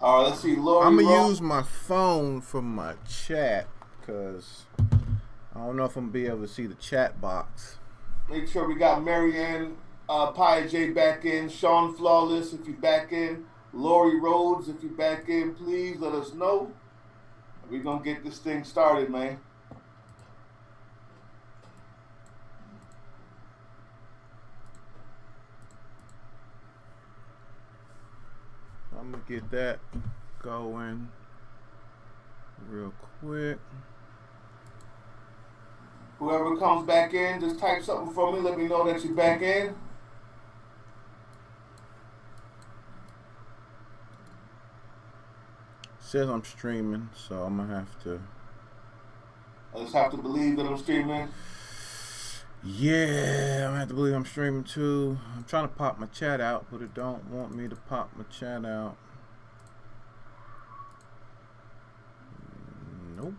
All right, let's see. Lori I'm Rowe. gonna use my phone for my chat because I don't know if I'm gonna be able to see the chat box. Make sure we got Marianne Pia J back in. Sean Flawless, if you back in. Lori Rhodes, if you back in, please let us know. We're gonna get this thing started, man. I'm gonna get that going real quick. Whoever comes back in, just type something for me. Let me know that you're back in. Says I'm streaming, so I'm gonna have to. I just have to believe that I'm streaming. Yeah, I'm gonna have to believe I'm streaming too. I'm trying to pop my chat out, but it don't want me to pop my chat out. Nope.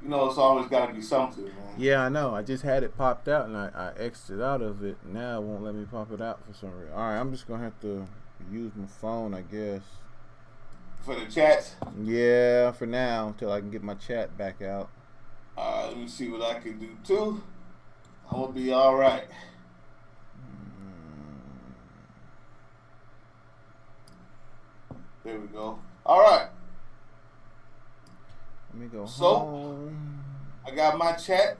You know, it's always got to be something, man. Yeah, I know. I just had it popped out and I exited out of it. Now it won't let me pop it out for some reason. All right, I'm just gonna have to use my phone, I guess. For the chats? Yeah, for now, until I can get my chat back out. Let me see what I can do too. I'm gonna be all right. There we go. All right. Let me go so, home. I got my chat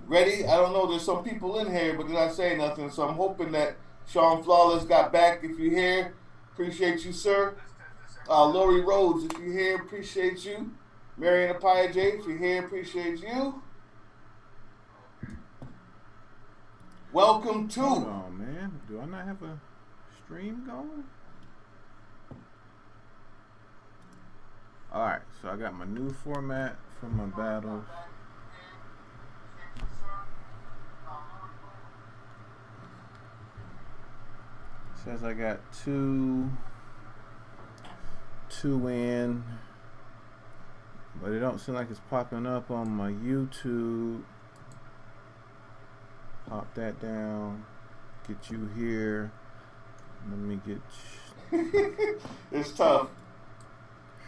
ready. I don't know. There's some people in here, but did I say nothing? So I'm hoping that Sean Flawless got back. If you're here, appreciate you, sir. Lori Rhodes, if you're here, appreciate you. Marianne Pia J, if you're here, appreciate you. Welcome to. Hold on, man. Do I not have a stream going? Alright, so I got my new format for my battles. Says I got two in, but it don't seem like it's popping up on my YouTube. Pop that down. Get you here. Let me get It's tough.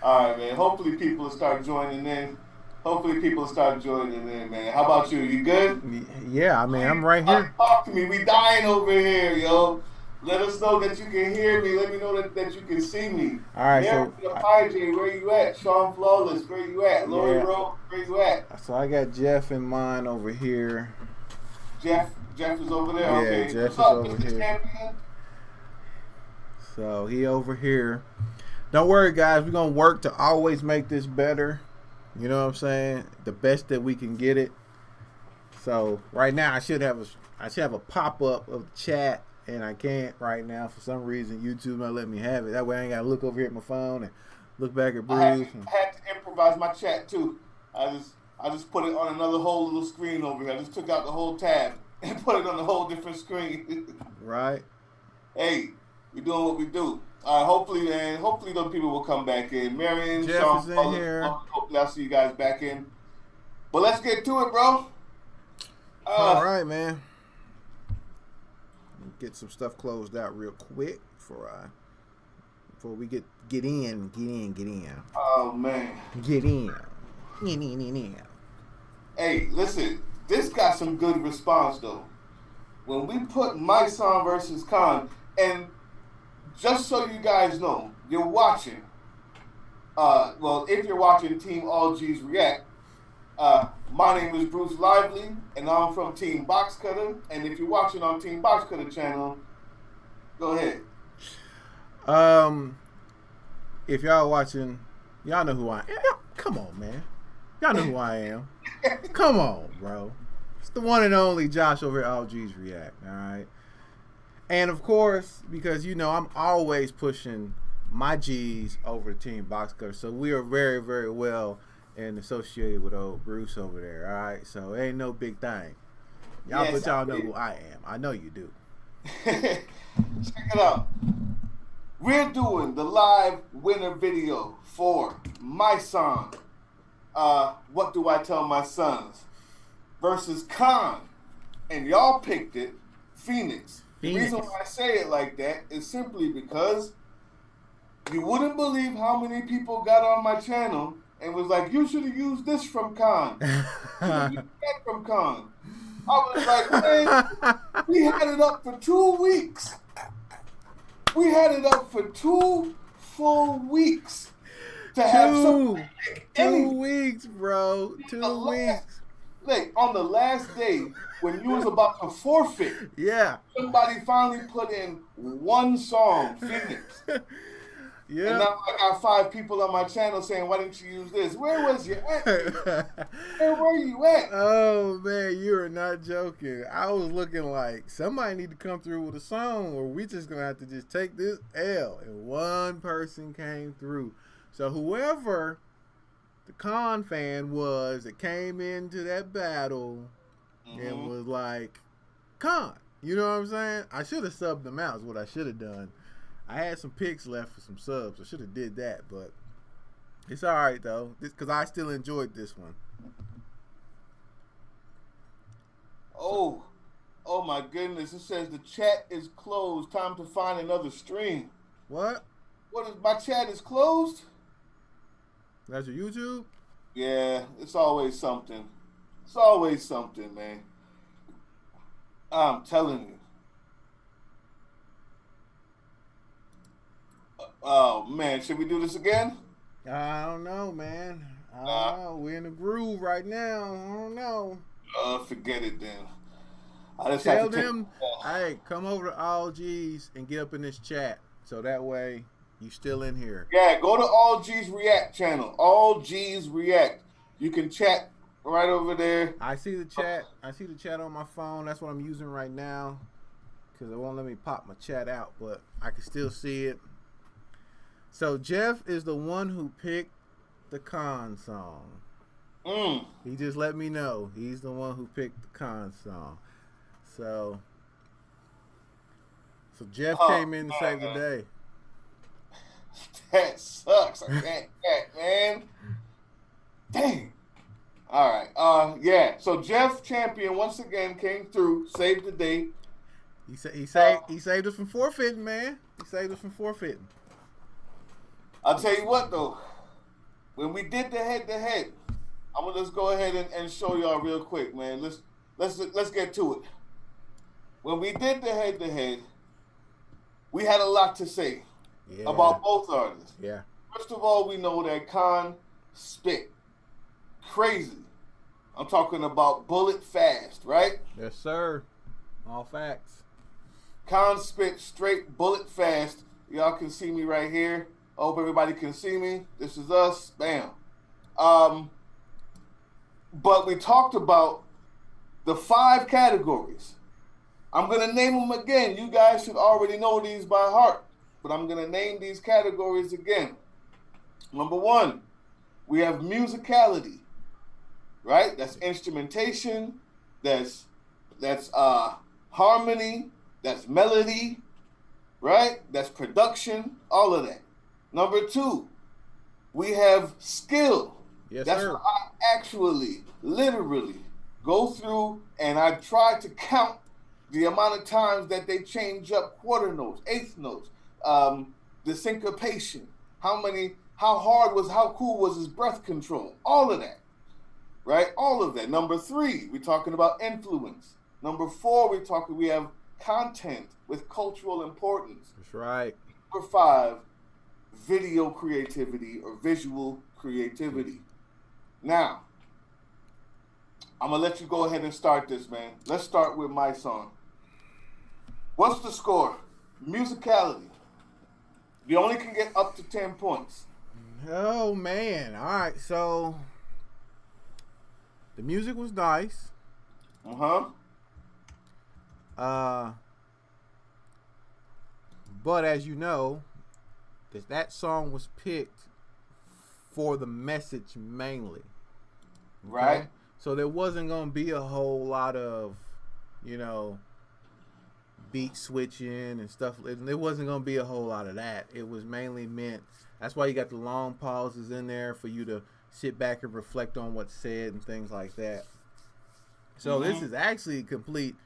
All right, man. Hopefully people will start joining in. Man. How about you? You good? Yeah, I mean, I'm right here. Talk to me. We dying over here, yo. Let us know that you can hear me. Let me know that you can see me. All right, Mary, so Pia J, where you at? Sean Flawless, where you at? Lori Rowe, where you at? So I got Jeff in mine over here. Jeff is over there. Yeah, okay. Jeff is up, over Mr. here. Champion? So he over here. Don't worry, guys. We're gonna work to always make this better. You know what I'm saying? The best that we can get it. So right now, I should have a pop up of the chat, and I can't right now for some reason. YouTube not letting me have it. That way, I ain't gotta look over here at my phone and look back at Bruce. I had to improvise my chat too. I just put it on another whole little screen over here. I just took out the whole tab and put it on a whole different screen. Right. Hey, we doing what we do. Hopefully those people will come back in. Marion, Jeff Sean, is in here. Hopefully I'll see you guys back in. But let's get to it, bro. All right, man. Get some stuff closed out real quick before we get in. Oh man. Get in. Hey, listen, this got some good response though. When we put my song versus Khan, and just so you guys know, you're watching. Well, if you're watching Team AllG'sReact, my name is Bruce Lively, and I'm from Team Box Cutter. And if you're watching on Team Box Cutter channel, go ahead. If y'all watching, y'all know who I am. Come on, man. Y'all know who I am. Come on, bro. It's the one and only Josh over at AllG'sReact. All right. And of course, because you know I'm always pushing my G's over to Team Box Cutter, so we are very, very well and associated with old Bruce over there. All right, so it ain't no big thing. Y'all, but y'all know who I am. I know you do. Check it out. We're doing the live winner video for my song. What do I tell my sons? Versus Khan, and y'all picked it, Phoenix. The reason why I say it like that is simply because You wouldn't believe how many people got on my channel and was like, "You should have used this from Khan. You should have used that from Khan." I was like, "Man, we had it up for 2 weeks. We had it up for 2 full weeks to have somebody pick Two anything." weeks, bro. 2 weeks. Like on the last day when you was about to forfeit, Yeah. somebody finally put in one song, Phoenix. Yeah. And now I got 5 people on my channel saying, "Why didn't you use this? Where was you at? Where were you at?" Oh man, you are not joking. I was looking like somebody need to come through with a song, or we just gonna have to just take this L. And one person came through. So whoever the Khan fan was that came into that battle and was like, Khan, you know what I'm saying? I should have subbed them out is what I should have done. I had some picks left for some subs. I should have did that, but it's all right though, because I still enjoyed this one. Oh my goodness! It says the chat is closed. Time to find another stream. What? What is my chat is closed? That's your YouTube? Yeah, it's always something. It's always something, man. I'm telling you. Oh man, should we do this again? I don't know, man. I don't know. We're in the groove right now. I don't know. Forget it then. I just Tell have to them, hey, come over to AllG's and get up in this chat. So that way you still in here. Yeah, go to AllG'sReact channel. AllG'sReact. You can chat right over there. I see the chat. I see the chat on my phone. That's what I'm using right now. Because it won't let me pop my chat out, but I can still see it. So Jeff is the one who picked the Khan song. He just let me know. He's the one who picked the Khan song. So Jeff came in to save the day. That sucks. I can't, man. Dang. All right. Yeah. So Jeff Champion once again came through, saved the day. He saved us from forfeiting, man. He saved us from forfeiting. I'll tell you what though. When we did the head-to-head, I'm gonna just go ahead and show y'all real quick, man. Let's get to it. When we did the head-to-head, we had a lot to say about both artists. Yeah. First of all, we know that Khan spit crazy. I'm talking about bullet fast, right? Yes, sir. All facts. Khan spit straight bullet fast. Y'all can see me right here. I hope everybody can see me. This is us. Bam. But we talked about the 5 categories. I'm going to name them again. You guys should already know these by heart. But I'm going to name these categories again. Number 1, we have musicality. Right? That's instrumentation. That's harmony. That's melody. Right? That's production. All of that. Number 2, we have skill. Yes, That's sir. where I actually, literally go through and I try to count the amount of times that they change up quarter notes, eighth notes, the syncopation, how cool was his breath control, all of that, right? All of that. Number 3, we're talking about influence. Number 4, we have content with cultural importance. That's right. Number 5, video creativity or visual creativity. Now, I'm going to let you go ahead and start this, man. Let's start with my song. What's the score? Musicality. You only can get up to 10 points. Oh, man. All right, so the music was nice. But as you know, that song was picked for the message mainly. Okay? Right. So there wasn't going to be a whole lot of, beat switching and stuff. There wasn't going to be a whole lot of that. It was mainly meant, that's why you got the long pauses in there for you to sit back and reflect on what's said and things like that. So this is actually complete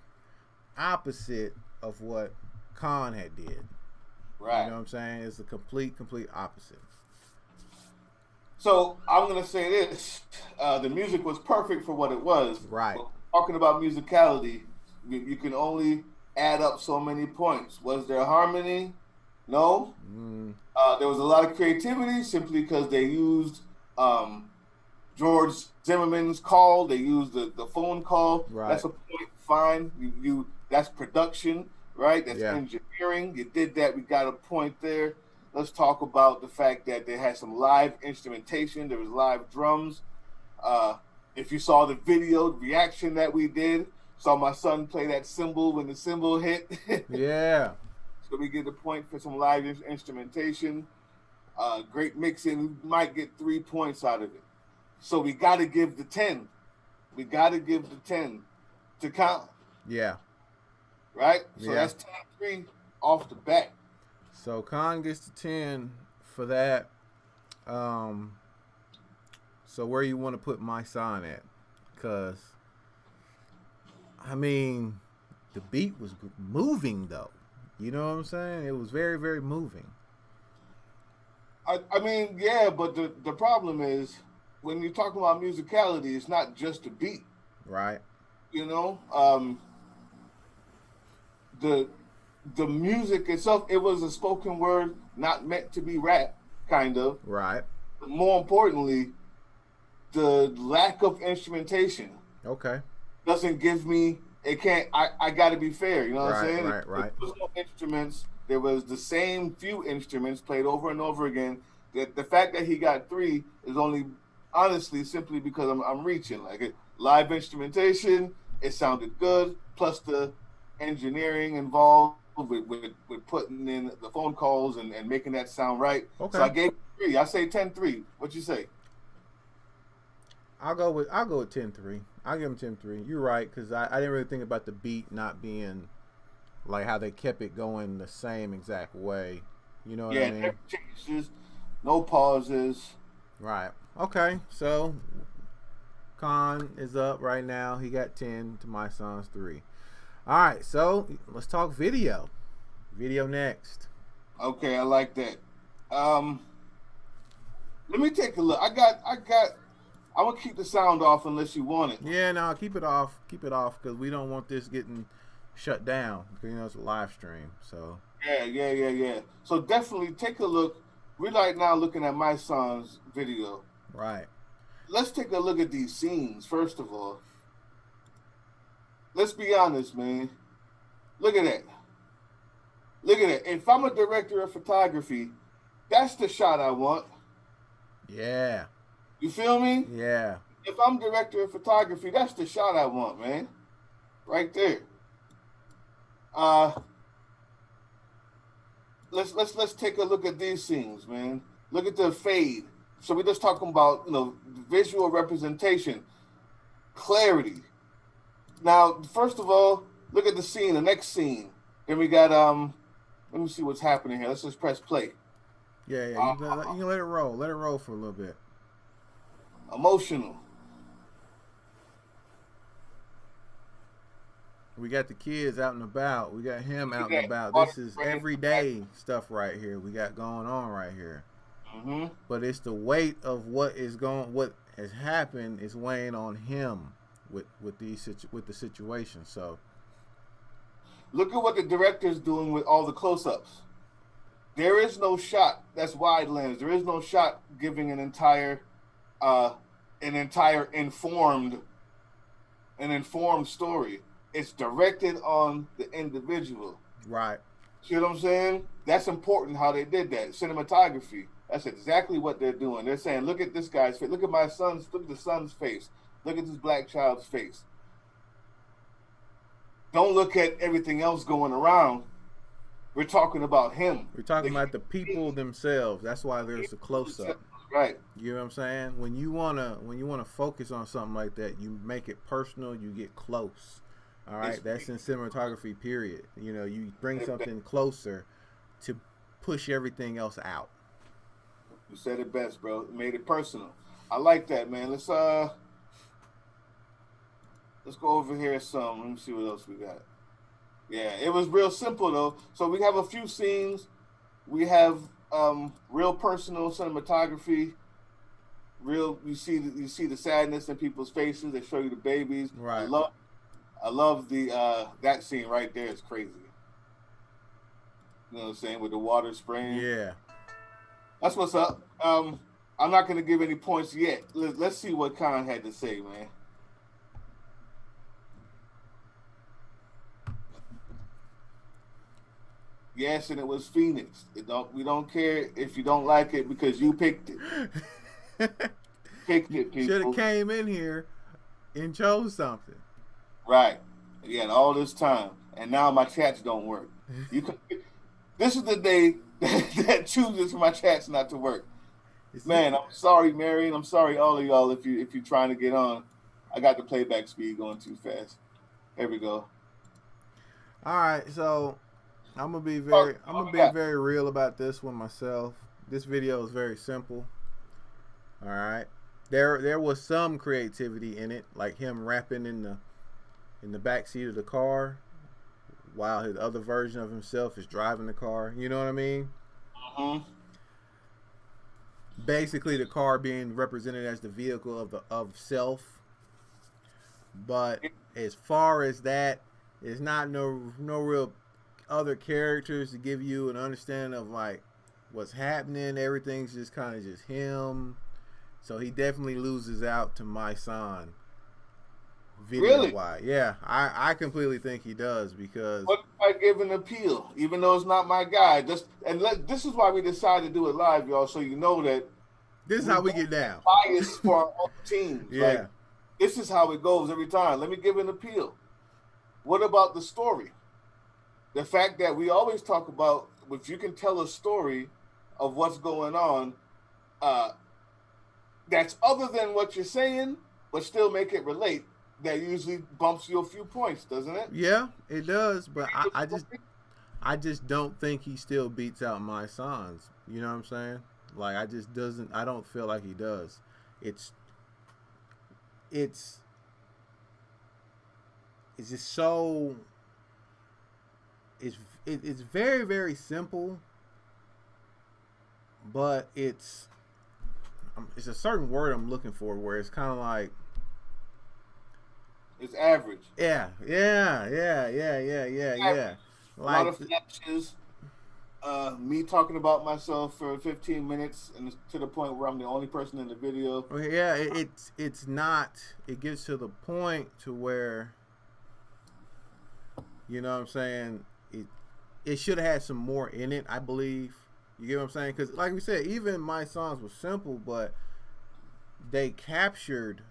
opposite of what Khan had did. You Right. know what I'm saying? It's the complete opposite. So I'm gonna say this: the music was perfect for what it was. Right. But talking about musicality, you can only add up so many points. Was there harmony? No. Mm, There was a lot of creativity simply because they used um, George Zimmerman's call. They used the phone call. right. That's a point. Fine. You that's production, right? That's Yeah. engineering. You did that. We got a point there. Let's talk about the fact that they had some live instrumentation. There was live drums. Uh, if you saw the video reaction that we did, saw my son play that cymbal when the cymbal hit. Yeah. So we get a point for some live instrumentation. Great mixing. We might get 3 points out of it. So we got to give the 10. We got to give the 10 to count, Yeah. right? So Yeah. that's 10-3 off the bat. So Khan gets the 10 for that. Um, so where you want to put my sign at? Because, I mean, the beat was moving, though. You know what I'm saying? It was very, very moving. I mean, yeah, but the problem is when you're talking about musicality, it's not just a beat, Right. you know? The the music itself, it was a spoken word, not meant to be rap, kind of. Right. But more importantly, the lack of instrumentation Okay. doesn't give me it can't I gotta be fair, you know what I'm Right. saying? Right. There Right. was no instruments, there was the same few instruments played over and over again. That the fact that he got three is only honestly simply because I'm reaching. Like live instrumentation, it sounded good, plus the engineering involved with putting in the phone calls and making that sound right. So I Okay. gave three. I say 10-3. What you say? I'll go with 10-3. I'll give him 10-3. You're right, because I didn't really think about the beat not being like how they kept it going the same exact way. You know what I Yeah, mean? never changes, no pauses. Right. Okay. So Khan is up right now. He got 10 to my son's 3. All right. So let's talk video. Video next. Okay, I like that. Um, Let me take a look. I'm gonna keep the sound off unless you want it. Yeah, no, keep it off. Keep it off because we don't want this getting shut down. Because, you know, it's a live stream. So, Yeah. So definitely take a look. We're right now looking at my son's video. right. Let's take a look at these scenes first of all. Let's be honest, man. Look at that. Look at that. If I'm a director of photography, that's the shot I want. Yeah. You feel me? Yeah. If I'm director of photography, that's the shot I want, man. Right there. Uh let's take a look at these scenes, man. Look at the fade. So we're just talking about, visual representation, clarity. Now, first of all, look at the scene, the next scene. Then we got let me see what's happening here. Let's just press play. Yeah. Uh, You can let it roll. Let it roll for a little bit. Emotional. We got the kids out and about. We got him Look out at and that. about. Water This is spraying. everyday stuff right here. We got going on right here. Mm-hmm. But it's the weight of what has happened is weighing on him with the situation. So Look at what the director's doing with all the close-ups. There is no shot that's wide lens. There is no shot giving uh, an entire informed story. It's directed on the individual. right, See what I'm saying? That's important how they did that. Cinematography. That's exactly what they're doing. They're saying, look at this guy's face. Look at the son's face. Look at this black child's face. Don't look at everything else going around. We're talking about him. we're talking about the people themselves. That's why there's a close up. Right. You know what I'm saying? When you wanna focus on something like that, you make it personal. You get close. All right, that's in cinematography. Period. You know, you bring something closer to push everything else out. You said it best, bro. It made it personal. I like that, man. Let's go over here some. Let me see what else we got. Yeah, it was real simple though. So we have a few scenes. We have real personal cinematography. Real, you see the sadness in people's faces. They show you the babies. Right. I love the that scene right there. It's crazy. You know what I'm saying, with the water spraying. Yeah. That's what's up. I'm not gonna give any points yet. Let's see what Khan had to say, man. Yes, and it was Phoenix. We don't care if you don't like it because you picked it. Picked it, Should have people. came in here and chose something. Right. Yeah, and all this time, and now my chats don't work. You can. This is the day that chooses for my chats not to work. Man, I'm sorry, Marion. I'm sorry, all of y'all. If you're trying to get on, I got the playback speed going too fast. There we go. All right, so I'm gonna be very real about this one myself. This video is very simple. All right, there was some creativity in it, like him rapping in the back seat of the car, while his other version of himself is driving the car. You know what I mean? Mm-hmm. Basically, the car being represented as the vehicle of self. But as far as that, it's not no real other characters to give you an understanding of like what's happening. Everything's just kind of just him. So he definitely loses out to my son. Video wise, yeah, I completely think he does because. What if I give an appeal, even though it's not my guy? This is why we decided to do it live, y'all, so you know that this is how we get down. Bias for our own teams. Yeah, like, this is how it goes every time. Let me give an appeal. What about the story? The fact that we always talk about if you can tell a story of what's going on, that's other than what you're saying, but still make it relate. That usually bumps you a few points, doesn't it? Yeah, it does. But I just don't think he still beats out my sons. You know what I'm saying? Like I don't feel like he does. It's just so. It's very very simple, but it's a certain word I'm looking for where it's kind of like. It's average. Yeah. Like, a lot of flashes. Me talking about myself for 15 minutes, and to the point where I'm the only person in the video. Yeah, it's not. It gets to the point to where, you know what I'm saying. It should have had some more in it. I believe. You get what I'm saying? Because like we said, even my songs were simple, but they captured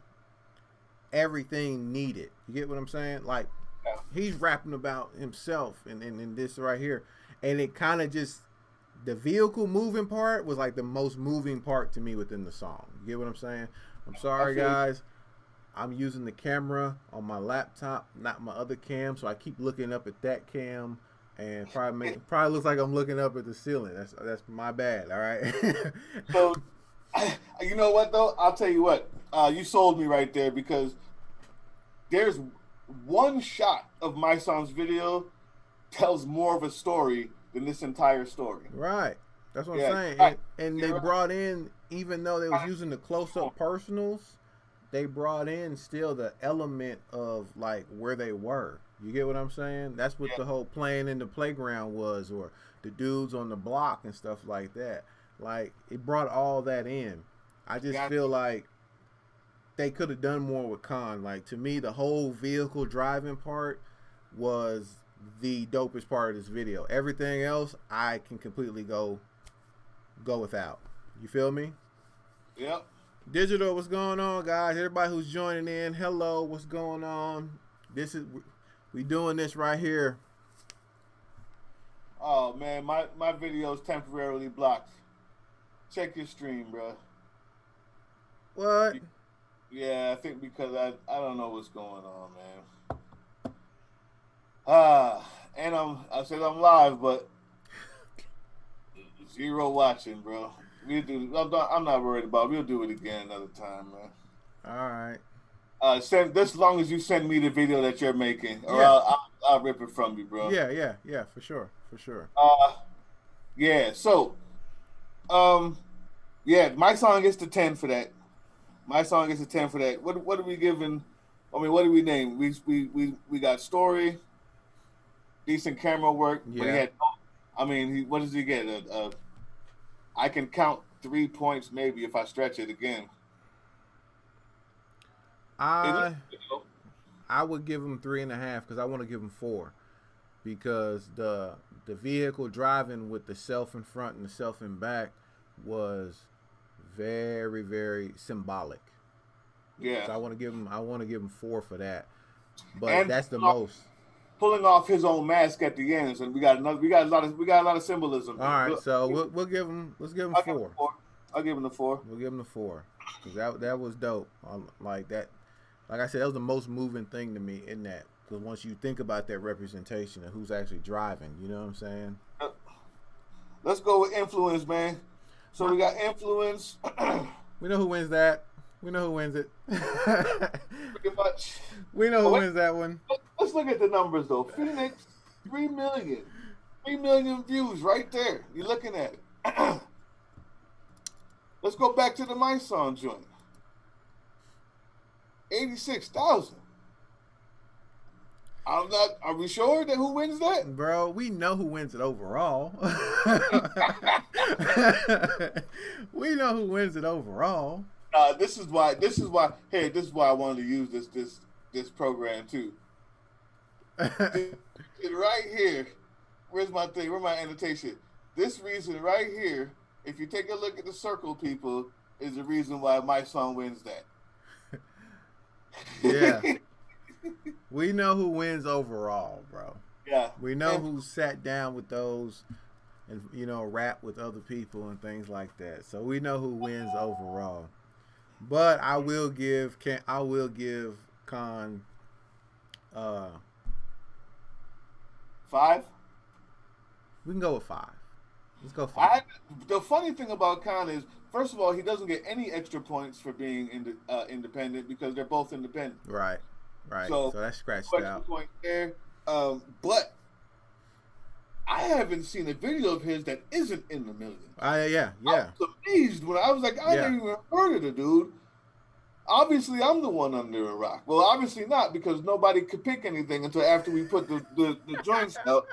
everything needed. You get what I'm saying? Like he's rapping about himself and this right here, and it kind of just the vehicle moving part was like the most moving part to me within the song. You get what I'm saying? I'm sorry guys, I'm using the camera on my laptop, not my other cam, so I keep looking up at that cam and probably looks like I'm looking up at the ceiling. That's my bad. All right. So you know what though? I'll tell you what. You sold me right there because there's one shot of my son's video tells more of a story than this entire story. Right. That's what I'm saying. Right. And they brought in, even though they was using the close-up personals, they brought in still the element of like where they were. You get what I'm saying? That's what the whole playing in the playground was, or the dudes on the block and stuff like that. Like it brought all that in. I just feel like they could have done more with Khan. Like to me, the whole vehicle driving part was the dopest part of this video. Everything else, I can completely go without. You feel me? Yep. Digital, what's going on, guys? Everybody who's joining in, hello, what's going on? We doing this right here. Oh man, my video is temporarily blocked. Check your stream, bro. What? Yeah, I think because I don't know what's going on, man. And I said I'm live, but 0 watching, bro. I'm not worried about it. We'll do it again another time, man. All right. Send this long as you send me the video that you're making, or I'll rip it from you, bro. Yeah, for sure. Yeah. So, um, yeah, my song gets the 10 for that. My song gets a 10 for that. What are we giving? I mean, what do we name? We got story, decent camera work, but he Yeah. had. I mean, what does he get? I can count 3 points maybe if I stretch it again. It I looks, I would give him 3.5 because I want to give him 4 because the vehicle driving with the self in front and the self in back was very very symbolic. yeah, So I want to give him 4 for that. But and that's the most. pulling off his own mask at the end, and we got a lot of symbolism All there. right, so let's give him I'll give him 4. 4. I'll give him the 4. We'll give him the 4 because that was dope. Like that, like I said, that was the most moving thing to me in that. Because once you think about that representation of who's actually driving, you know what I'm saying? Let's go with influence, man. So My, we got influence. we know who wins that. We know who wins it. Pretty much. We know Oh, who wait, wins that one. let's look at the numbers though. Phoenix, 3 million. 3 million views right there. You're looking at it. Let's go back to the My Song joint. 86,000. I'm not. Are we sure that who wins that? Bro, we know who wins it overall. We know who wins it overall. This is why. This is why. Hey, this is why I wanted to use this program too. Right here. Where's my thing? Where's my annotation? This reason right here. If you take a look at the circle, people, is the reason why My Song wins that. Yeah. We know who wins overall, bro. Yeah. We know who sat down with those and rap with other people and things like that. So we know who wins overall. But I will give Khan 5. we can go with 5. Let's go 5. The funny thing about Khan is, first of all, he doesn't get any extra points for being independent because they're both independent. Right. So that's scratched out. Point there. But I haven't seen a video of his that isn't in the millions. Yeah. I was amazed when I was like, I never even heard of the dude. Obviously, I'm the one under a rock. Well, obviously not, because nobody could pick anything until after we put the joints out.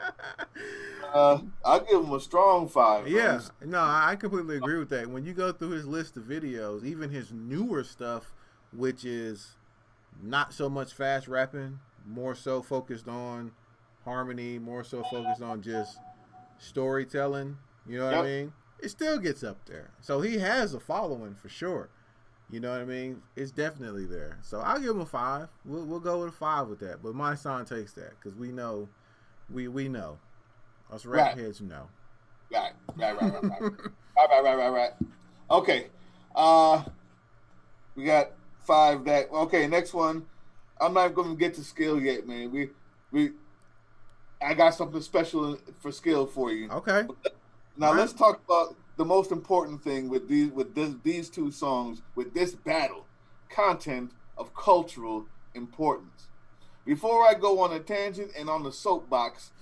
I'll give him a strong 5. Yeah, no, I completely agree with that. When you go through his list of videos, even his newer stuff, which is not so much fast rapping, more so focused on harmony, more so focused on just storytelling, you know what I mean? It still gets up there. So he has a following for sure. You know what I mean? It's definitely there. So I'll give him a 5. We'll go with a 5 with that. But my son takes that because we know, we know. Us rap heads know. Right. Right. Okay. We got 5 that. Okay, next one. I'm not going to get to skill yet, man. I got something special for skill for you. Okay. Now let's talk about the most important thing with these 2 songs, with this battle, content of cultural importance. Before I go on a tangent and on the soapbox,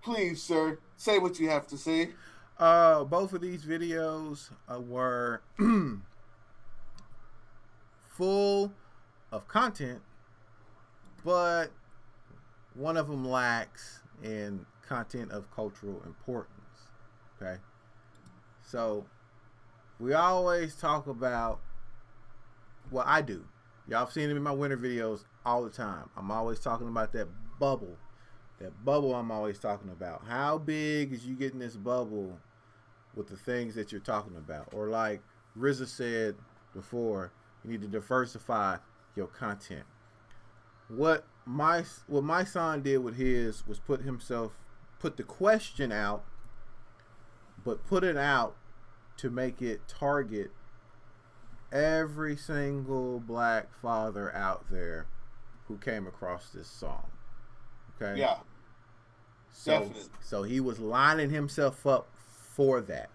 please, sir, say what you have to say. Both of these videos were full of content, but one of them lacks in content of cultural importance. Okay? So, we always talk about, well, I do. Y'all have seen it in my winter videos all the time. I'm always talking about that bubble. That bubble I'm always talking about. How big is you getting this bubble with the things that you're talking about? Or like RZA said before, you need to diversify your content. What my son did with his was put the question out, but put it out to make it target every single black father out there who came across this song. Okay? Yeah. Definitely. So he was lining himself up for that,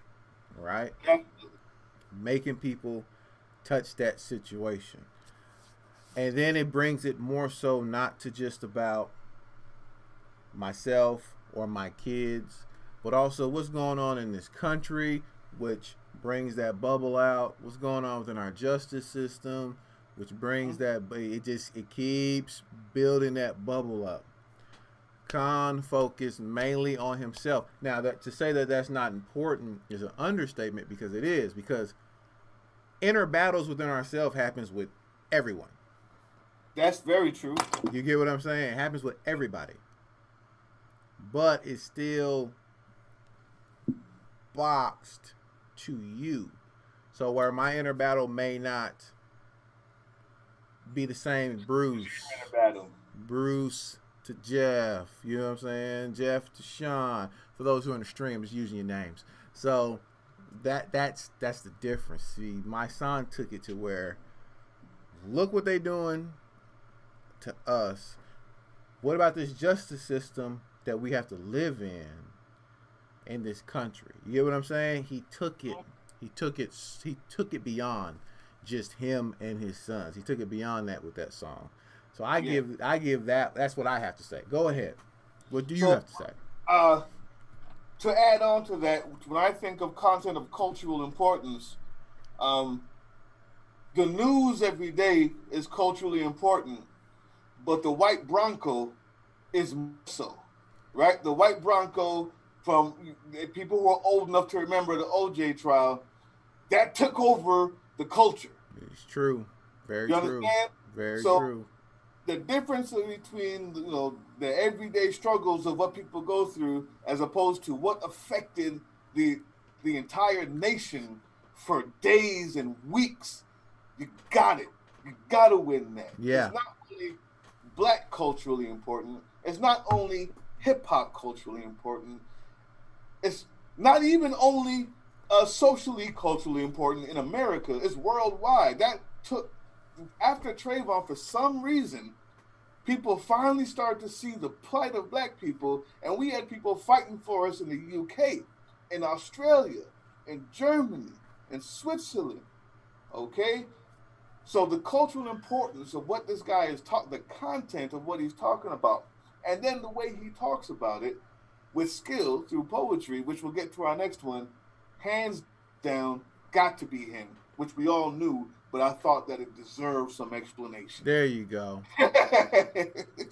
right? Definitely. Making people touch that situation. And then it brings it more so not to just about myself or my kids, but also what's going on in this country, which brings that bubble out. What's going on within our justice system, which brings that. It keeps building that bubble up. Khan focused mainly on himself. Now, that to say that that's not important is an understatement, because it is. Because inner battles within ourselves happens with everyone. That's very true. You get what I'm saying? It happens with everybody. But it's still boxed to you. So where my inner battle may not be the same as Bruce to Jeff, you know what I'm saying? Jeff to Sean. For those who are in the stream, just using your names. So that's the difference. See, my son took it to where, look what they doing to us. What about this justice system that we have to live in this country? You get what I'm saying? He took it beyond just him and his sons. He took it beyond that with that song. So I give that. That's what I have to say. Go ahead. What do you have to say? To add on to that, when I think of content of cultural importance, the news every day is culturally important, but the white Bronco is more so, right? The white Bronco, from people who are old enough to remember the OJ trial, that took over the culture. It's true. Very you true. Understand? Very so, true. The difference between the everyday struggles of what people go through, as opposed to what affected the entire nation for days and weeks, you got it. You got to win that. Yeah. It's not only black culturally important. It's not only hip hop culturally important. It's not even only socially culturally important in America. It's worldwide. That took. After Trayvon, for some reason, people finally started to see the plight of black people, and we had people fighting for us in the UK, in Australia, in Germany, in Switzerland. Okay? So the cultural importance of what this guy is the content of what he's talking about, and then the way he talks about it with skill through poetry, which we'll get to our next one, hands down, got to be him, which we all knew. But I thought that it deserved some explanation. There you go.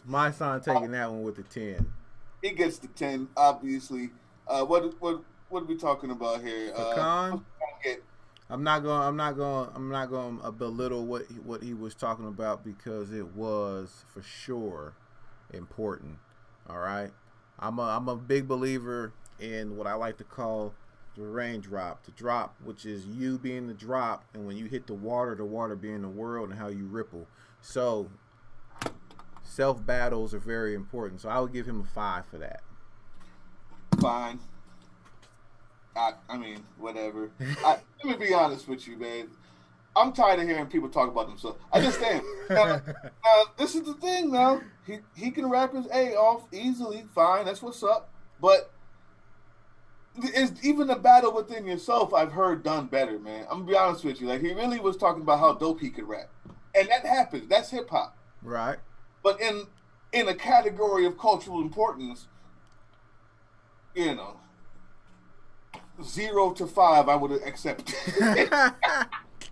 My son taking that one with the 10. He gets the 10, obviously. What are we talking about here? For Khan, I'm not going to belittle what he was talking about, because it was for sure important. All right, I'm a big believer in what I like to call the raindrop, the drop, which is you being the drop, and when you hit the water being the world, and how you ripple. So self battles are very important. So I would give him a 5 for that. Fine. I mean, whatever. Let me be honest with you, man. I'm tired of hearing people talk about themselves. I just am. Now, this is the thing. Now he can rap his A off easily. Fine, that's what's up. But it's even the battle within yourself I've heard done better, man. I'm gonna be honest with you. Like, he really was talking about how dope he could rap, and that happens. That's hip hop, right? But in a category of cultural importance, 0 to 5, I would have accepted.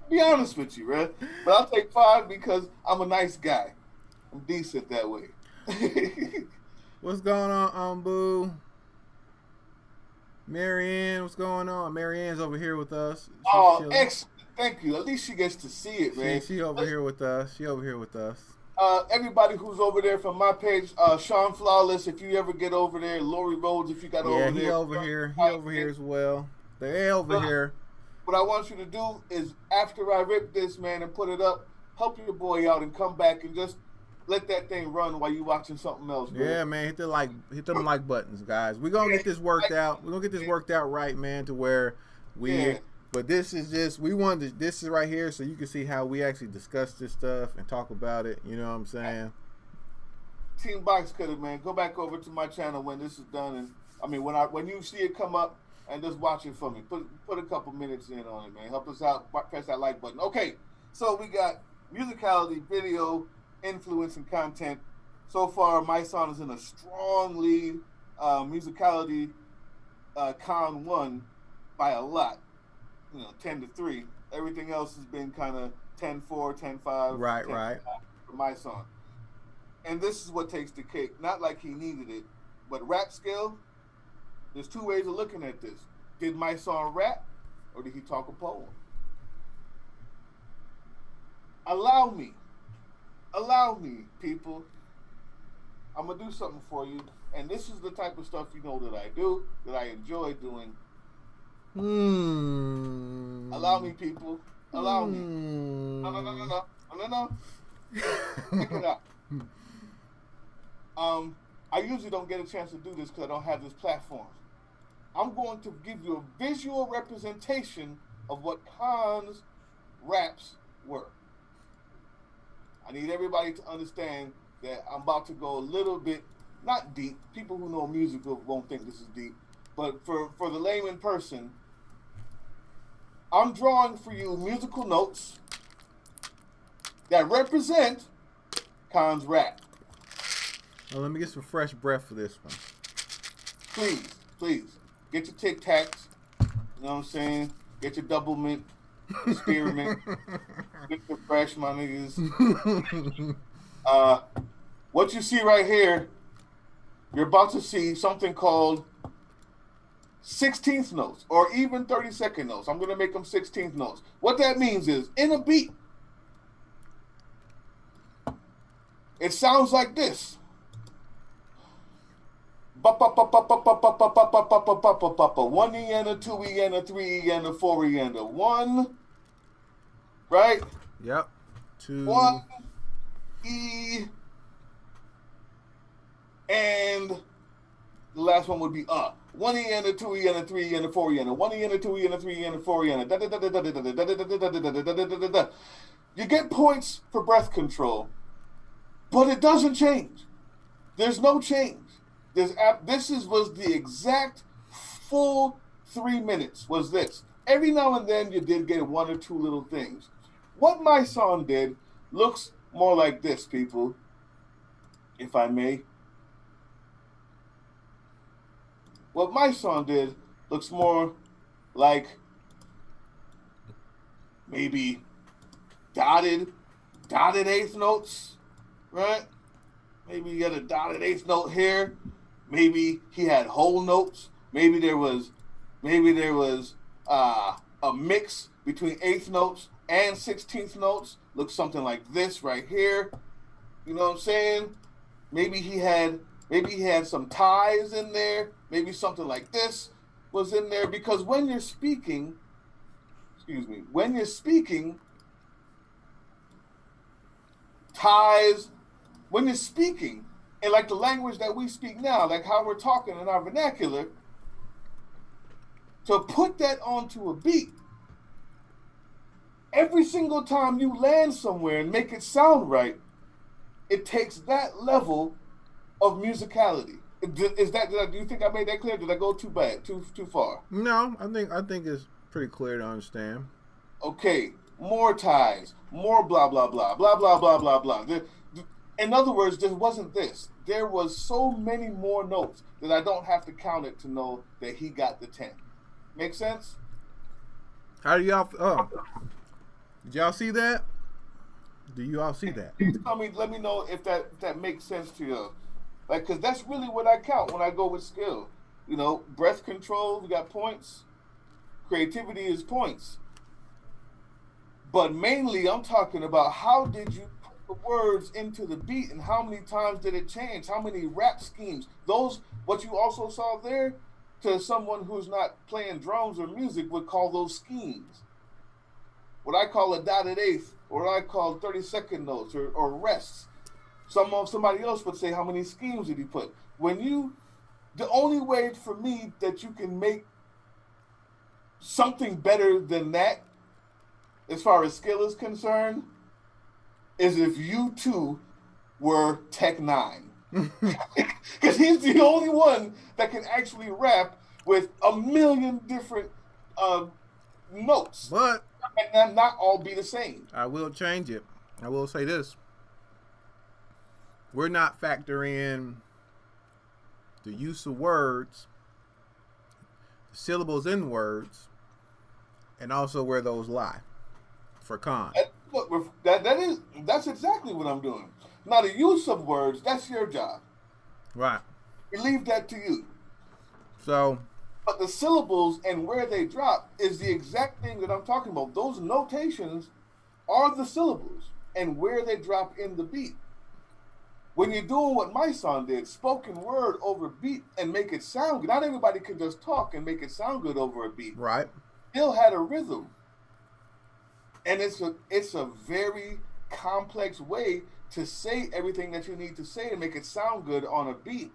Be honest with you, man. But I'll take 5 because I'm a nice guy. I'm decent that way. What's going on, Boo? Marianne, what's going on? Marianne's over here with us. Excellent. Thank you. At least she gets to see it, man. She over here with us. Everybody who's over there from my page, Sean Flawless, if you ever get over there, Lori Rhodes, if you got over there. Yeah, he over here. He over here as well. They're over here. What I want you to do is, after I rip this, man, and put it up, help your boy out and come back and just let that thing run while you watching something else, man. Yeah, man, hit them like buttons, guys. We're gonna get this worked out. We're gonna get this worked out right, man, to where but this is just, this is right here so you can see how we actually discuss this stuff and talk about it. You know what I'm saying? Team Box Cutter, man, go back over to my channel when this is done, and I mean when you see it come up, and just watch it for me. Put a couple minutes in on it, man. Help us out. Press that like button. Okay, so we got musicality, video, influence, and content. So far, my song is in a strong lead. Musicality, Khan won by a lot, 10-3. Everything else has been kind of 10-4, 10-5, Right, 10 right. for my song. And this is what takes the cake. Not like he needed it, but rap skill, there's two ways of looking at this. Did my song rap or did he talk a poem? Allow me, people. I'm going to do something for you. And this is the type of stuff that I do, that I enjoy doing. Allow me, people. Allow me. No. Check it out. I usually don't get a chance to do this because I don't have this platform. I'm going to give you a visual representation of what Khan's raps were. I need everybody to understand that I'm about to go a little bit, not deep. People who know music won't think this is deep. But for the layman person, I'm drawing for you musical notes that represent Khan's rap. Well, let me get some fresh breath for this one. Please. Get your Tic Tacs. You know what I'm saying? Get your double mint, your spearmint. Get your fresh, my niggas. What you see right here, you're about to see something called 16th notes or even 32nd notes. I'm going to make them 16th notes. What that means is, in a beat, it sounds like this. 1 E and a 2 E and a 3 E and a 4 E and a 1. Right? Yep. 2. 1 E and the last one would be 1 E and a 2 E and a 3 E and a 4 E and a 1 E and a 2 E and a 3 E and a 4 E and a You get points for breath control, but it doesn't change. There's no change. This was the exact full 3 minutes was this. Every now and then you did get one or two little things. What my song did looks more like this, people, if I may. What my song did looks more like maybe dotted eighth notes, right? Maybe you got a dotted eighth note here. Maybe he had whole notes. Maybe there was a mix between eighth notes and 16th notes. Looks something like this right here. You know what I'm saying? Maybe he had some ties in there. Maybe something like this was in there, because when you're speaking, ties, when you're speaking, and like the language that we speak now, like how we're talking in our vernacular, to put that onto a beat, every single time you land somewhere and make it sound right, it takes that level of musicality. Do you think I made that clear? Did I go too far? No, I think it's pretty clear to understand. Okay, more ties, more blah blah blah blah blah blah blah blah. In other words, there wasn't this. There was so many more notes that I don't have to count it to know that he got the 10. Make sense? How do y'all? Oh, did y'all see that? Do you all see that? Let me know if that makes sense to you. Like, because that's really what I count when I go with skill. Breath control, we got points. Creativity is points. But mainly, I'm talking about how did you put the words into the beat and how many times did it change? How many rap schemes? What you also saw there, to someone who's not playing drums or music, would call those schemes. What I call a dotted eighth, or what I call 32nd notes or rests. Somebody else would say, how many schemes did he put? The only way for me that you can make something better than that, as far as skill is concerned, is if you two were Tech 9. Because he's the only one that can actually rap with a million different notes. But and them not all be the same. I will change it. I will say this. We're not factoring in the use of words syllables in words, and also where those lie for Khan. That's exactly what I'm doing. Now the use of words, that's your job. Right. We leave that to you. So, but the syllables and where they drop is the exact thing that I'm talking about. Those notations are the syllables and where they drop in the beat. When you're doing what my son did, spoken word over beat and make it sound good. Not everybody can just talk and make it sound good over a beat. Right. Still had a rhythm. And it's a very complex way to say everything that you need to say and make it sound good on a beat.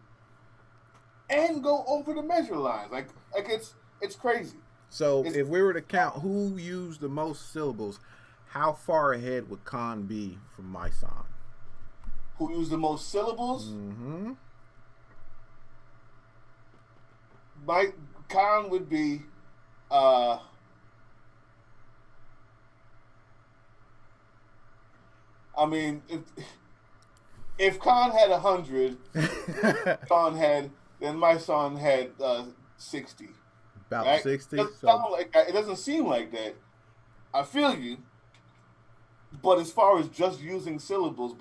And go over the measure lines. Like it's crazy. So if we were to count who used the most syllables, how far ahead would Khan be from my son? Who used the most syllables? Mm-hmm. Khan would be I mean, if Khan had 100, then my son had 60. About right? 60. It doesn't seem like that. I feel you. But as far as just using syllables,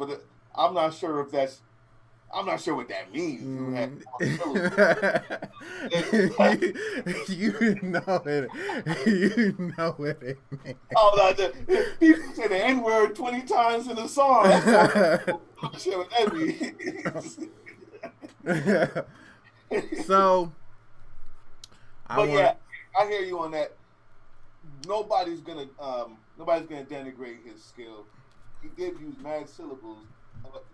I'm not sure what that means. You know it. You know what it means. Oh, people say the N-word 20 times in a song. That's I'm not sure what that means. So, I hear you on that. Nobody's gonna denigrate his skill. He did use mad syllables.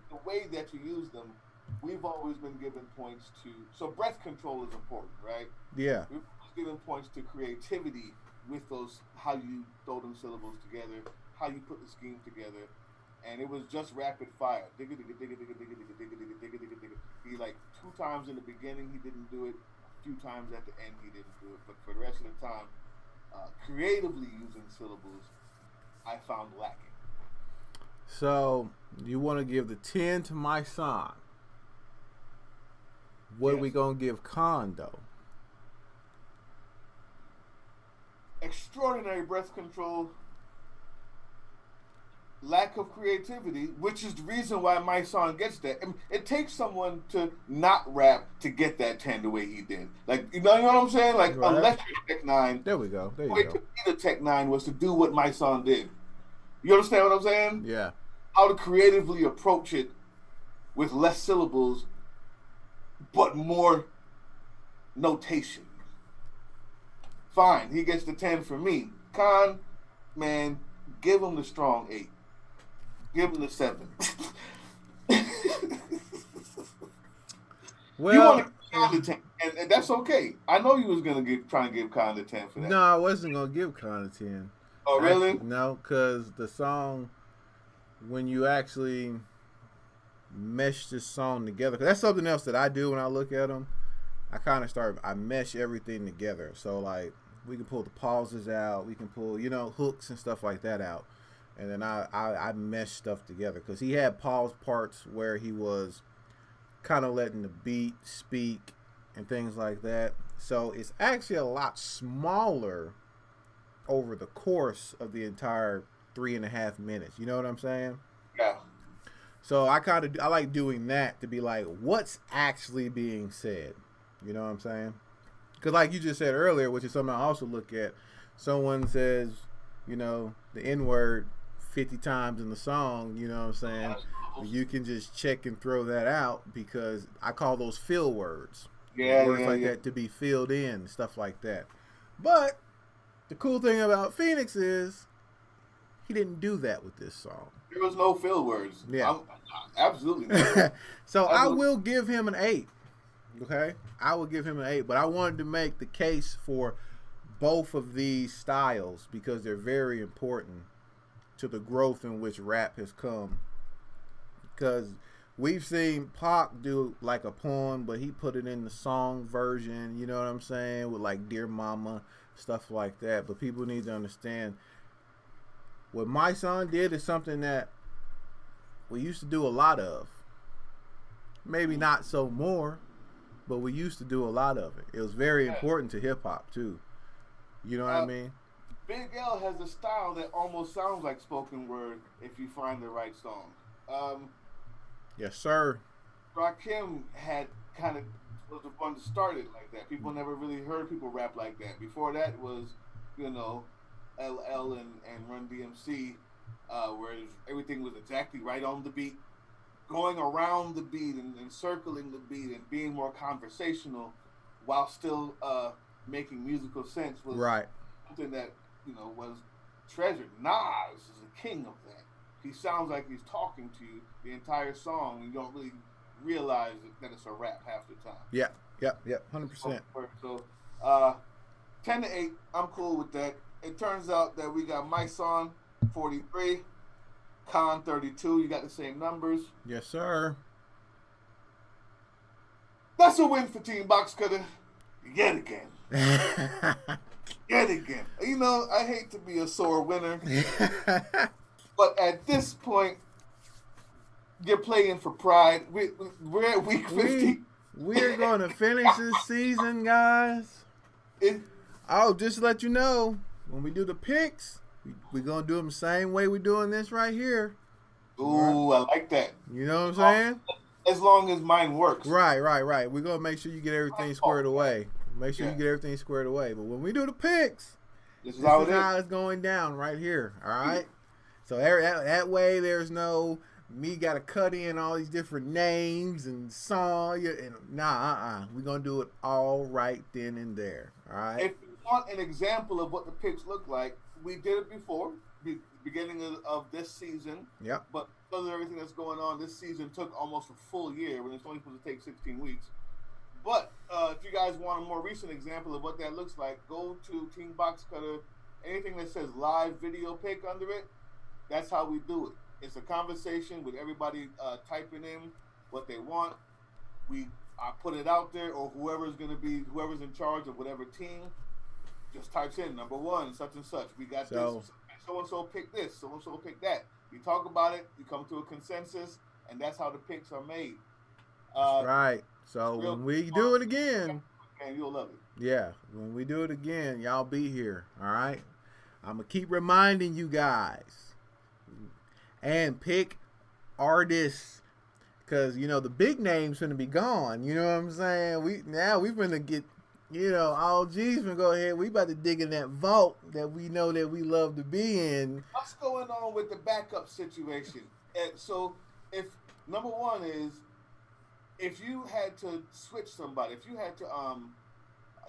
The way that you use them, we've always been given points to. So breath control is important, right? Yeah. We've always given points to creativity with those, how you throw them syllables together, how you put the scheme together, and it was just rapid fire. He like 2 times in the beginning he didn't do it, a few times at the end he didn't do it, but for the rest of the time, creatively using syllables, I found lacking. So, you want to give the 10 to my son. What are we going to give Khan, though? Extraordinary breath control, lack of creativity, which is the reason why my son gets that. I mean, it takes someone to not rap to get that 10 the way he did. Like, you know what I'm saying? Like, right. Unless you're Tech 9. There we go. There you go. To be the Tech 9 was to do what my son did. You understand what I'm saying? Yeah. How to creatively approach it with less syllables, but more notation. Fine, he gets the 10 for me. Khan, man, give him the strong 8. Give him the 7. Well, you want to give Khan the 10, and that's okay. I know you was gonna trying to give Khan the 10 for that. No, I wasn't gonna give Khan the 10. Oh, really? No, because the song, when you actually mesh this song together, because that's something else that I do when I look at them. I mesh everything together. So like we can pull the pauses out, we can pull hooks and stuff like that out, and then I mesh stuff together because he had pause parts where he was kind of letting the beat speak and things like that. So it's actually a lot smaller over the course of the entire 3.5 minutes. You know what I'm saying? Yeah. So I like doing that to be like, what's actually being said? You know what I'm saying? Because like you just said earlier, which is something I also look at, someone says, the N-word 50 times in the song, you know what I'm saying? You can just check and throw that out because I call those fill words. Words that to be filled in, stuff like that. But the cool thing about Phoenix is he didn't do that with this song. There was no fill words. Yeah. Absolutely not. So I will give him an 8. Okay? I will give him an 8. But I wanted to make the case for both of these styles because they're very important to the growth in which rap has come. Because we've seen Pac do like a poem, but he put it in the song version, you know what I'm saying? With like Dear Mama, stuff like that. But people need to understand what my son did is something that we used to do a lot of. Maybe not so more, but we used to do a lot of it. It was very important to hip hop too. You know what I mean? Big L has a style that almost sounds like spoken word if you find the right song. Yes, sir. Rakim had kind of was the one that started like that. People never really heard people rap like that. Before that was, you know, LL and Run DMC, where everything was exactly right on the beat, going around the beat and circling the beat and being more conversational while still making musical sense was Right. something that, you know, was treasured. Nas is a king of that. He sounds like he's talking to you the entire song. You don't really realize that it's a rap half the time. Yep. 100%. So, 10-8, I'm cool with that. It turns out that we got my son 43, Khan 32. You got the same numbers. Yes, sir. That's a win for Team Box Cutter yet again. Yet again. You know, I hate to be a sore winner, but at this point, you're playing for pride. We're at week 15. We're going to finish this season, guys. I'll just let you know, when we do the picks, we're going to do them the same way we're doing this right here. Ooh, right. I like that. You know what I'm saying? As long as mine works. Right. We're going to make sure you get everything squared away. Make sure you get everything squared away. But when we do the picks, this is how it's going down right here. All right? So that way there's no me got to cut in all these different names and songs. We're going to do it all right then and there. All right? If you want an example of what the picks look like, we did it before, beginning of this season. Yep. But because of everything that's going on, this season took almost a full year when it's only supposed to take 16 weeks. But if you guys want a more recent example of what that looks like, go to Team Box Cutter. Anything that says live video pick under it, that's how we do it. It's a conversation with everybody typing in what they want. I put it out there, or whoever's in charge of whatever team just types in number 1, such and such. We got this. So and so pick this. So and so pick that. You talk about it. You come to a consensus, and that's how the picks are made. Right. So when we do it again, and you'll love it. Yeah, when we do it again, y'all be here. All right. I'm gonna keep reminding you guys, and pick artists, because you know the big names gonna be gone. You know what I'm saying? We're gonna get, all G's gonna go ahead. We about to dig in that vault that we know that we love to be in. What's going on with the backup situation? And so, if number 1 is, if you had to switch somebody, if you had to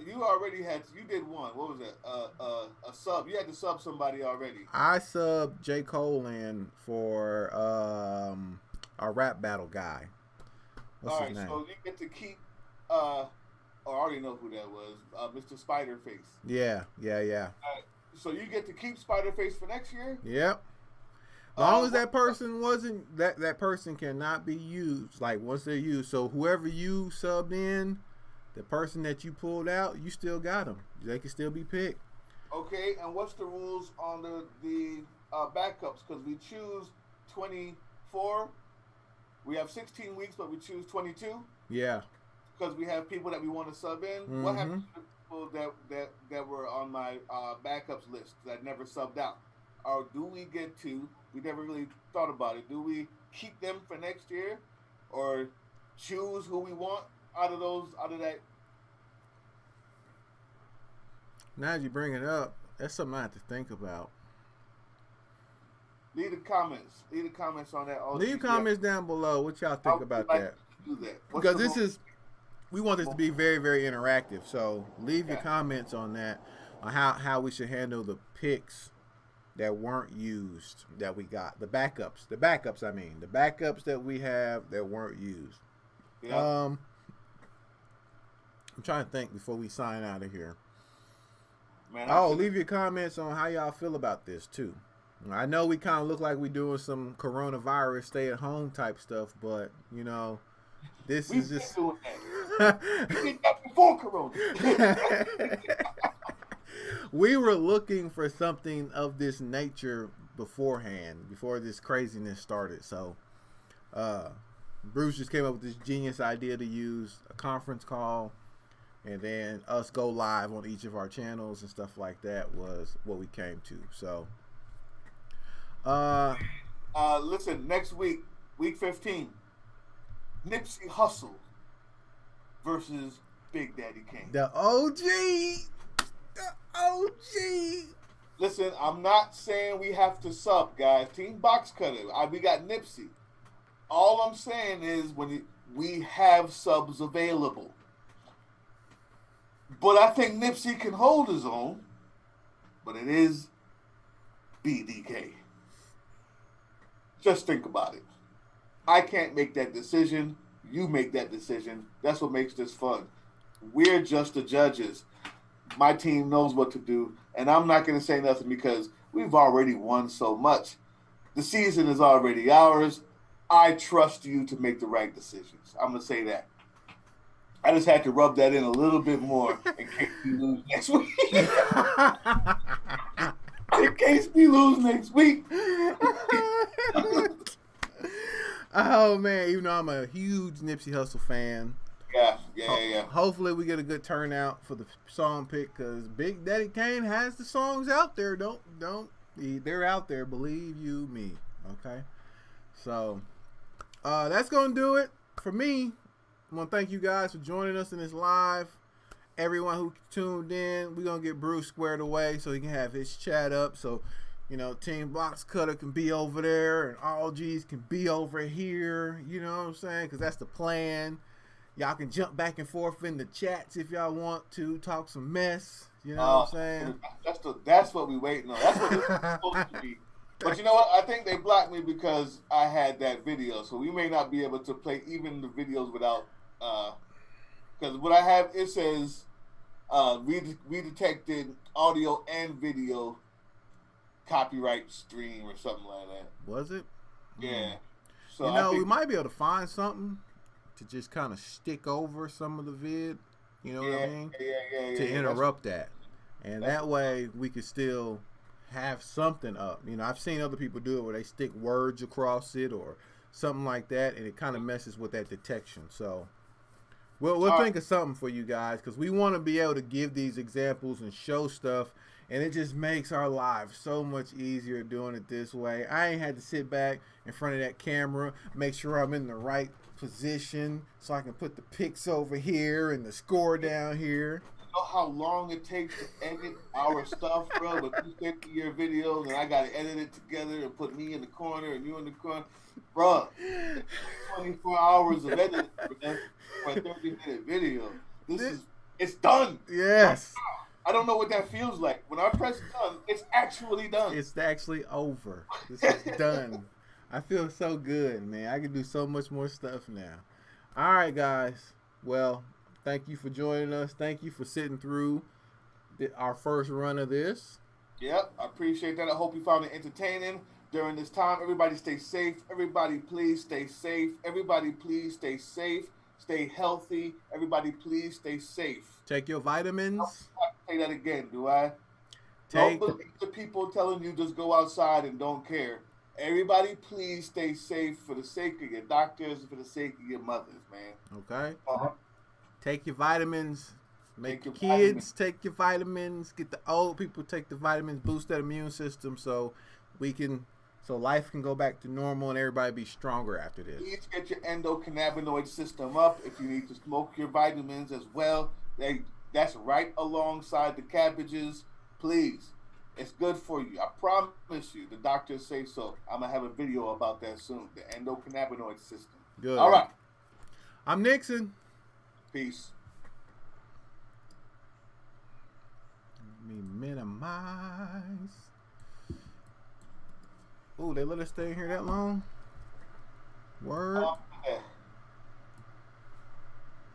you did one. What was it? A sub. You had to sub somebody already. I subbed J. Cole in for our rap battle guy. What's his name? So you get to keep. I already know who that was. Mr. Spiderface. Yeah. So you get to keep Spiderface for next year. Yep. As long as that person wasn't that person cannot be used. Like once they're used, so whoever you subbed in, the person that you pulled out, you still got them. They can still be picked. Okay, and what's the rules on the backups? Because we choose 24. We have 16 weeks, but we choose 22. Yeah. Because we have people that we want to sub in. Mm-hmm. What happens to people that were on my backups list that never subbed out? Or do we get to? We never really thought about it. Do we keep them for next year, or choose who we want out of that? Now as you bring it up, that's something I have to think about. Leave the comments on that. Leave comments down below what y'all think about that. Do that. Because we want this to be very, very interactive. So leave your comments on that, on how we should handle the picks that weren't used, that we got. The backups that we have that weren't used. Yeah. I'm trying to think before we sign out of here. Man, leave your comments on how y'all feel about this too. I know we kind of look like we're doing some coronavirus stay-at-home type stuff, but this is just. We did that before Corona. We were looking for something of this nature beforehand, before this craziness started. So, Bruce just came up with this genius idea to use a conference call, and then us go live on each of our channels and stuff like that was what we came to. So, listen, next week, week 15, Nipsey Hussle versus Big Daddy Kane. The OG. The OG. Listen, I'm not saying we have to sub, guys. Team Box Cutter. We got Nipsey. All I'm saying is we have subs available. But I think Nipsey can hold his own. But it is BDK. Just think about it. I can't make that decision. You make that decision. That's what makes this fun. We're just the judges. My team knows what to do. And I'm not going to say nothing because we've already won so much. The season is already ours. I trust you to make the right decisions. I'm going to say that. I just had to rub that in a little bit more in case we lose next week. In case we lose next week. Oh, man. Even though I'm a huge Nipsey Hussle fan. Yeah. Hopefully we get a good turnout for the song pick because Big Daddy Kane has the songs out there. They're out there. Believe you me. Okay. So that's gonna do it for me. I want to thank you guys for joining us in this live. Everyone who tuned in, we're gonna get Bruce squared away so he can have his chat up. So Team Box Cutter can be over there and AllG's can be over here. You know what I'm saying? Because that's the plan. Y'all can jump back and forth in the chats if y'all want to talk some mess. You know what I'm saying? That's what we waiting on. That's what it's supposed to be. But you know what? I think they blocked me because I had that video, so we may not be able to play even the videos without. Because what I have, it says we detected audio and video copyright stream or something like that. Was it? Yeah. So we might be able to find something to just kind of stick over some of the vid, what I mean? Yeah. To interrupt that. And that way we could still have something up. I've seen other people do it where they stick words across it or something like that, and it kind of messes with that detection. So we'll think of something for you guys because we want to be able to give these examples and show stuff, and it just makes our lives so much easier doing it this way. I ain't had to sit back in front of that camera, make sure I'm in the right position so I can put the pics over here and the score down here. You know how long it takes to edit our stuff, bro? But you send me your videos and I got to edit it together and put me in the corner and you in the corner. Bro, 24 hours of editing for a 30-minute video. It's done. Yes. I don't know what that feels like. When I press done, it's actually done. It's actually over. This is done. I feel so good, man. I can do so much more stuff now. All right, guys. Well, thank you for joining us. Thank you for sitting through our first run of this. Yep, I appreciate that. I hope you found it entertaining during this time. Everybody stay safe. Everybody please stay safe. Everybody please stay safe. Stay healthy. Everybody please stay safe. Take your vitamins. I say that again, do I? Don't believe the people telling you just go outside and don't care. Everybody please stay safe for the sake of your doctors and for the sake of your mothers, man. Okay? Take your vitamins. Make your kids take your vitamins. Get the old people take the vitamins. Boost that immune system so life can go back to normal and everybody be stronger after this. Please get your endocannabinoid system up. If you need to smoke your vitamins as well, that's right alongside the cabbages. Please. It's good for you. I promise you. The doctors say so. I'm going to have a video about that soon. The endocannabinoid system. Good. All right. I'm Nixon. Peace. Let me minimize. Oh, they let us stay in here that long? Word.